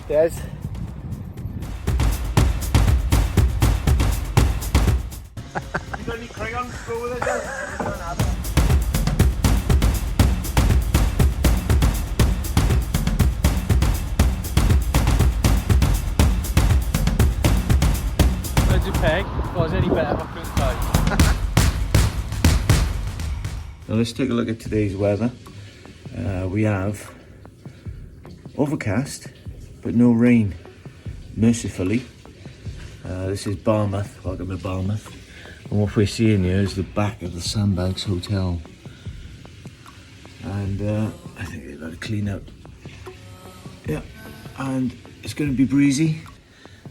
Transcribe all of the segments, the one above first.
Des. You got any crayons to go with it, Des? I don't have them. Where'd you peg? If I was any better, I couldn't tell. Now let's take a look at today's weather. We have overcast, but no rain, mercifully. This is Barmouth, welcome to Barmouth. And what we're seeing here is the back of the Sandbanks Hotel. And I think they've got to clean out. Yeah, and it's going to be breezy.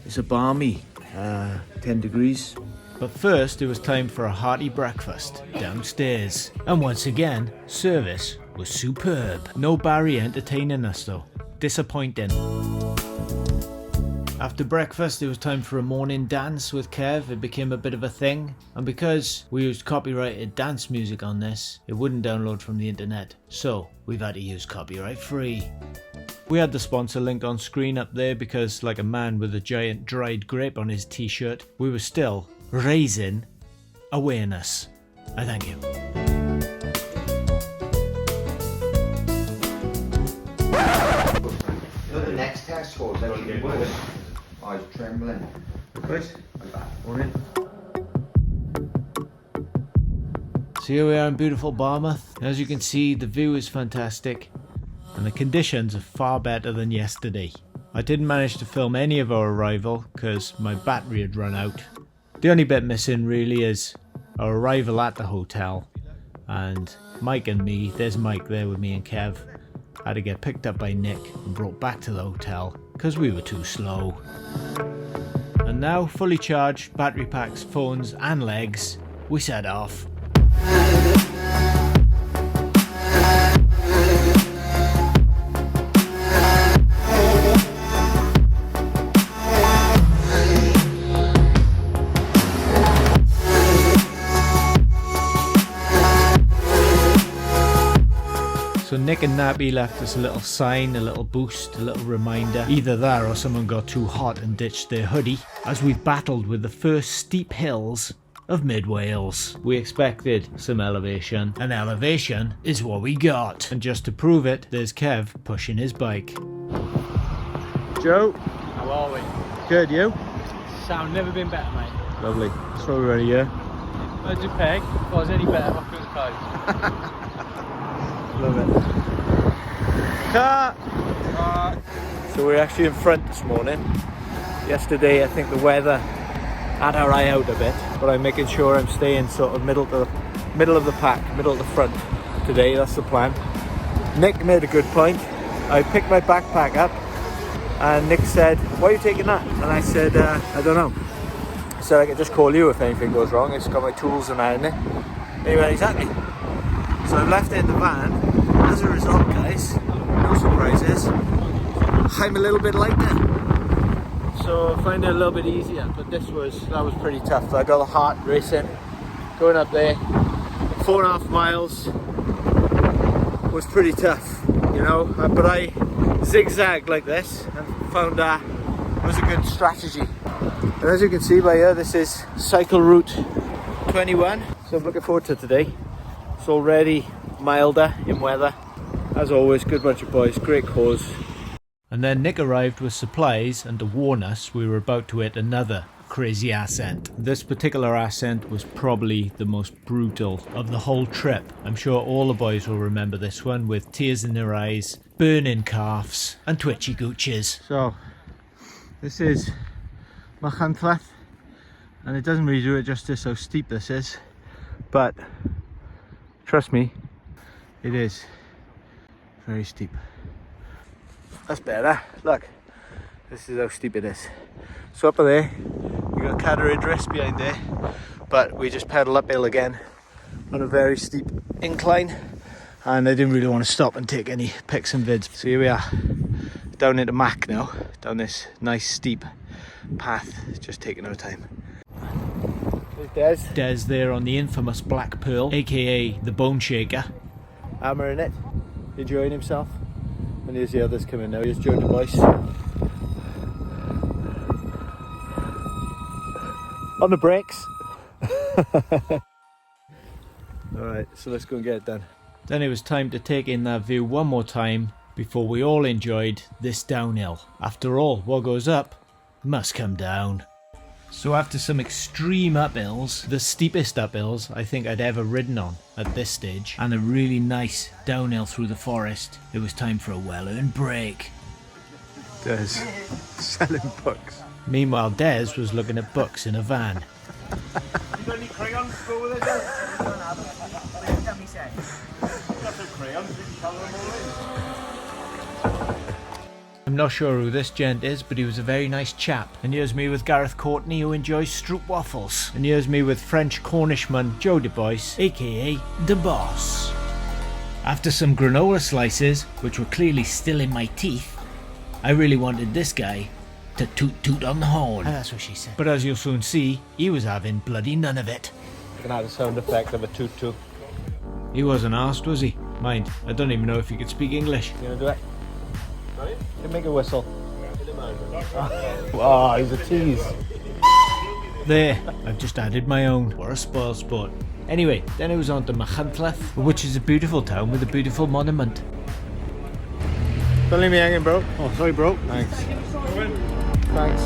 It's a balmy 10 degrees. But first, it was time for a hearty breakfast downstairs. And once again, service was superb. No Barry entertaining us though. Disappointing. After breakfast, it was time for a morning dance with Kev. It became a bit of a thing. And because we used copyrighted dance music on this, it wouldn't download from the internet. So, we've had to use copyright free. We had the sponsor link on screen up there because, like a man with a giant dried grape on his t-shirt, we were still raising awareness. I thank you. You know the next test was actually worse. I was trembling. Right. Like that. Morning. So here we are in beautiful Barmouth. As you can see, the view is fantastic and the conditions are far better than yesterday. I didn't manage to film any of our arrival because my battery had run out. The only bit missing really is our arrival at the hotel, and Mike and me, there's Mike there with me and Kev, had to get picked up by Nick and brought back to the hotel because we were too slow. And now, fully charged, battery packs, phones and legs, we set off. So Nick and Nappy left us a little sign, a little boost, a little reminder. Either that or someone got too hot and ditched their hoodie, as we've battled with the first steep hills of mid-Wales. We expected some elevation, and elevation is what we got. And just to prove it, there's Kev pushing his bike. Joe. How are we? Good, you? Sound never been better, mate. Lovely. That's what we're ready here. Where'd you peg? If I was any better, I couldn't tell. Love it. Car! So we're actually in front this morning. Yesterday I think the weather had our eye out a bit, but I'm making sure I'm staying sort of middle of the pack, middle of the front today. That's the plan. Nick made a good point. I picked my backpack up and Nick said, "Why are you taking that?" And I said, I don't know. I said I could just call you if anything goes wrong. It's got my tools and that in it. And he went, exactly. So I've left it in the van. As a result, guys, no surprises, I'm a little bit lighter. So I find it a little bit easier, but that was pretty tough. I got the heart racing, going up there. 4.5 miles was pretty tough, you know, but I zigzagged like this and found that was a good strategy. And as you can see by here, this is cycle route 21, so I'm looking forward to today. It's already milder in weather. As always, good bunch of boys, great cause. And then Nick arrived with supplies and to warn us we were about to hit another crazy ascent. This particular ascent was probably the most brutal of the whole trip. I'm sure all the boys will remember this one with tears in their eyes, burning calves and twitchy gooches. So, this is Machynlleth, and it doesn't really do it justice how steep this is, but trust me, it is very steep. That's better. Look, this is how steep it is. So up there, we got Cadair Idris behind there, but we just pedal uphill again on a very steep incline, and I didn't really want to stop and take any pics and vids. So here we are, down into Mac now, down this nice steep path, just taking our time. There's Des there on the infamous Black Pearl, aka the Bone Shaker. Hammer in it, enjoying himself. And here's the others coming now. Here's Joe DeBoyce, On the brakes. Alright, so let's go and get it done. Then it was time to take in that view one more time before we all enjoyed this downhill. After all, what goes up must come down. So after some extreme uphills, the steepest uphills I think I'd ever ridden on at this stage, and a really nice downhill through the forest, it was time for a well-earned break. Des selling books. Meanwhile, Des was looking at books in a van. You got any crayons to go with it, Des? I don't have it. What did you say? You got some crayons, we can colour them all in. I'm not sure who this gent is, but he was a very nice chap. And here's me with Gareth Courtney, who enjoys stroop waffles. And here's me with French Cornishman Joe Du Bois, aka The Boss. After some granola slices, which were clearly still in my teeth, I really wanted this guy to toot toot on the horn. That's what she said. But as you'll soon see, he was having bloody none of it. You can have the sound effect of a toot-toot. He wasn't asked, was he? Mind, I don't even know if he could speak English. You gonna do it? You can make a whistle. Oh, he's a tease. There, I've just added my own. What a spoil sport. Anyway, then it was on to Machynlleth, which is a beautiful town with a beautiful monument. Don't leave me hanging, bro. Oh, sorry, bro. Thanks. Thanks.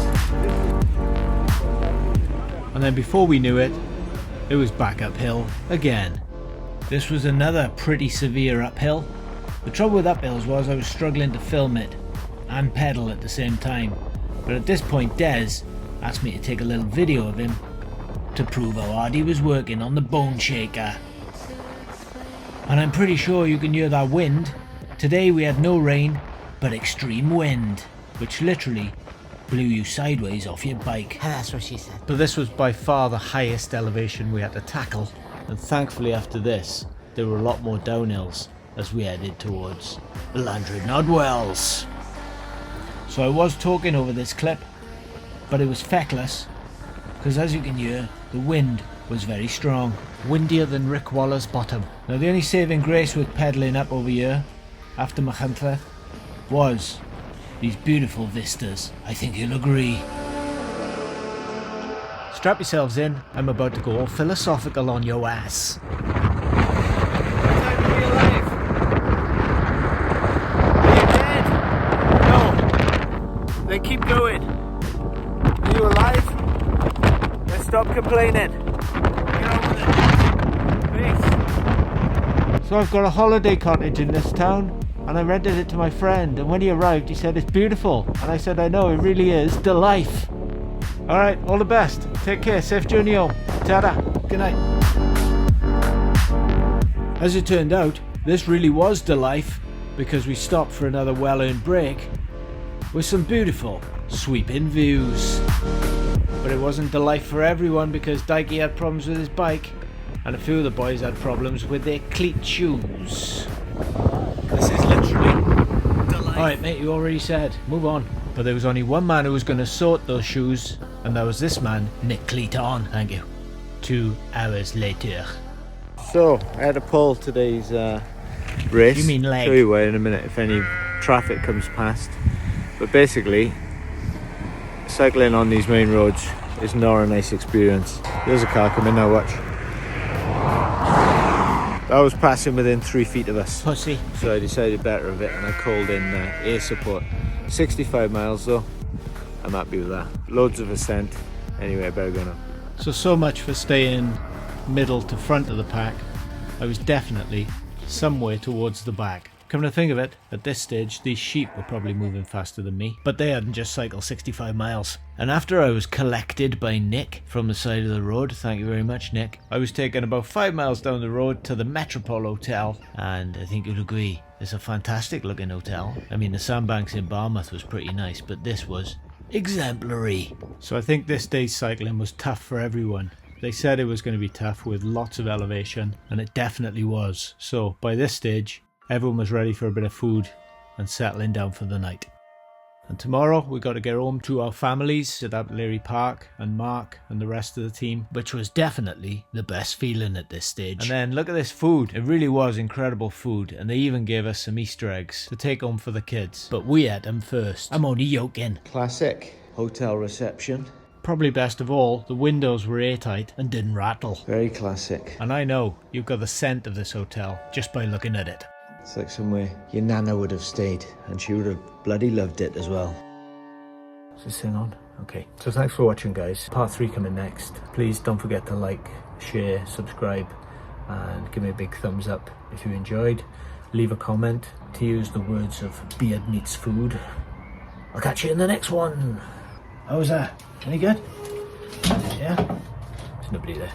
And then before we knew it, it was back uphill again. This was another pretty severe uphill. The trouble with uphills was I was struggling to film it and pedal at the same time. But at this point, Des asked me to take a little video of him to prove how hard he was working on the bone shaker. And I'm pretty sure you can hear that wind. Today we had no rain, but extreme wind, which literally blew you sideways off your bike. That's what she said. But this was by far the highest elevation we had to tackle, and thankfully after this there were a lot more downhills as we headed towards Llandrindod Wells. So I was talking over this clip, but it was feckless, because as you can hear, the wind was very strong, windier than Rick Waller's bottom. Now the only saving grace with pedalling up over here after Machynlleth was these beautiful vistas. I think you'll agree. Strap yourselves in, I'm about to go all philosophical on your ass. Then keep going. Are you alive? Then stop complaining. Get on with it. Peace. So I've got a holiday cottage in this town, and I rented it to my friend, and when he arrived he said it's beautiful, and I said I know, it really is. Dylife. Alright, all the best. Take care, safe journey home. Ta-da. Good night. As it turned out, this really was Dylife, because we stopped for another well-earned break with some beautiful sweeping views. But it wasn't Dylife for everyone, because Dikey had problems with his bike, and a few of the boys had problems with their cleat shoes. This is literally Dylife. Alright mate, you already said, move on. But there was only one man who was going to sort those shoes, and that was this man, Nick Cleaton. Thank you. 2 hours later. So, I had to pull today's race. You mean leg? Show you where in a minute if any traffic comes past. But basically, cycling on these main roads is not a nice experience. There's a car coming now, watch. That was passing within 3 feet of us. Pussy. So I decided better of it, and I called in air support. 65 miles though, I'm happy with that. Loads of ascent. Anyway, I better go now. So much for staying middle to front of the pack. I was definitely somewhere towards the back. Come to think of it, at this stage these sheep were probably moving faster than me, but they hadn't just cycled 65 miles. And after I was collected by Nick from the side of the road, thank you very much Nick, I was taken about 5 miles down the road to the Metropole hotel, and I think you'd agree, it's a fantastic looking hotel. I mean, the Sandbanks in Barmouth was pretty nice, but this was exemplary. So I think this day's cycling was tough for everyone. They said it was going to be tough with lots of elevation, and it definitely was. So by this stage, everyone was ready for a bit of food and settling down for the night. And tomorrow we got to get home to our families at Abertillery Park, and Mark and the rest of the team, which was definitely the best feeling at this stage. And then look at this food. It really was incredible food, and they even gave us some Easter eggs to take home for the kids. But we had them first. I'm only joking. Classic hotel reception. probably best of all, the windows were airtight and didn't rattle. Very classic. And I know you've got the scent of this hotel just by looking at it. It's like somewhere your nana would have stayed, and she would have bloody loved it as well. Is this thing on? Okay. So thanks for watching, guys. Part 3 coming next. Please don't forget to like, share, subscribe, and give me a big thumbs up if you enjoyed. Leave a comment. To use the words of Beard Meets Food. I'll catch you in the next one. How was that? Any good? Yeah? There's nobody there.